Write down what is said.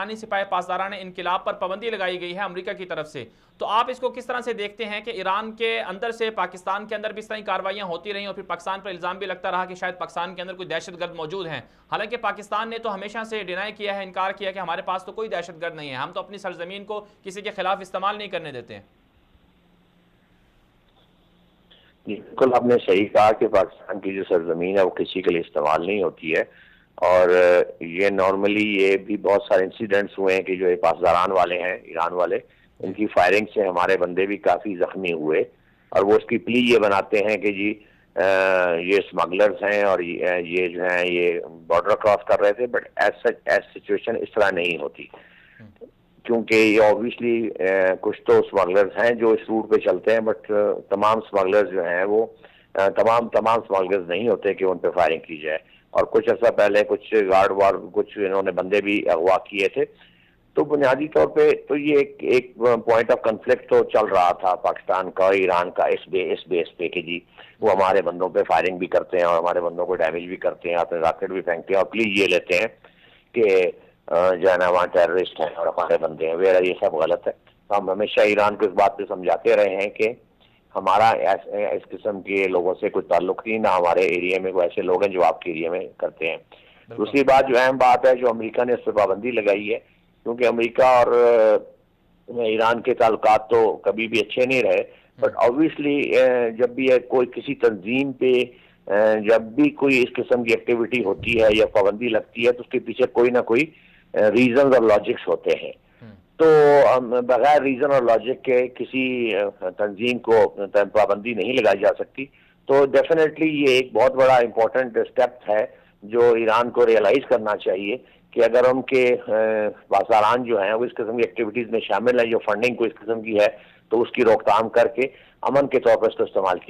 ईरानी सिपाही पासदारान इनकिलाब पर पाबंदी लगाई गई है अमेरिका की तरफ से। तो आप इसको किस तरह से देखते हैं कि ईरान के अंदर से पाकिस्तान के अंदर भी इस तरह की कार्रवाइयां होती रही और फिर पाकिस्तान पर इल्ज़ाम भी लगता रहा कि शायद पाकिस्तान के अंदर कोई दहशतगर्द मौजूद हैं। हालांकि पाकिस्तान ने तो हमेशा से डिनाई किया है, इनकार किया कि हमारे पास तो कोई दहशतगर्द नहीं है, हम तो अपनी सरजमीन को किसी के खिलाफ इस्तेमाल नहीं करने देते हैं। बिल्कुल आपने सही कहा कि पाकिस्तान की जो सरजमीन है वो किसी के लिए इस्तेमाल नहीं होती है। और ये नॉर्मली ये भी बहुत सारे इंसिडेंट्स हुए हैं कि जो ये पासदारान वाले हैं, ईरान वाले, इनकी फायरिंग से हमारे बंदे भी काफ़ी जख्मी हुए। और वो उसकी प्ली ये बनाते हैं कि जी ये स्मगलर्स हैं और ये जो हैं ये बॉर्डर क्रॉस कर रहे थे, बट एज सिचुएशन इस तरह नहीं होती, क्योंकि ये ऑब्वियसली कुछ तो स्मगलर्स हैं जो इस रूट पे चलते हैं, बट तमाम स्मगलर्स जो हैं वो तमाम स्मगलर्स नहीं होते कि उन पे फायरिंग की जाए। और कुछ अर्सा पहले कुछ गार्ड वार कुछ इन्होंने बंदे भी अगवा किए थे। तो बुनियादी तौर पे तो ये एक पॉइंट ऑफ कन्फ्लिक्ट तो चल रहा था पाकिस्तान का ईरान का इस बेस पे कि जी वो हमारे बंदों पे फायरिंग भी करते हैं और हमारे बंदों को डैमेज भी करते हैं, अपने रॉकेट भी फेंकते हैं और प्लीज ये लेते हैं कि जो है ना वहाँ टेररिस्ट हैं और हमारे बंदे हैं। वेरा ये सब गलत है। तो हम हमेशा ईरान को इस बात पे समझाते रहे हैं कि हमारा इस किस्म के लोगों से कोई ताल्लुक नहीं, ना हमारे एरिया में कोई ऐसे लोग हैं जो आपके एरिया में करते हैं। दूसरी बात जो अहम बात है जो अमेरिका ने इस पर पाबंदी लगाई है, क्योंकि अमेरिका और ईरान के ताल्लुकात तो कभी भी अच्छे नहीं रहे, बट ऑब्वियसली जब भी कोई किसी तंजीम पे जब भी कोई इस किस्म की एक्टिविटी होती है या पाबंदी लगती है तो उसके पीछे कोई ना कोई रीजन और लॉजिक्स होते हैं। तो बगैर रीजन और लॉजिक के किसी तंजीम को पाबंदी नहीं लगाई जा सकती। तो डेफिनेटली ये एक बहुत बड़ा इंपॉर्टेंट स्टेप है जो ईरान को रियलाइज करना चाहिए कि अगर उनके पासदारान जो हैं वो इस किस्म की एक्टिविटीज में शामिल है, जो फंडिंग को इस किस्म की है, तो उसकी रोकथाम करके अमन के तौर पर इसको इस्तेमाल किया।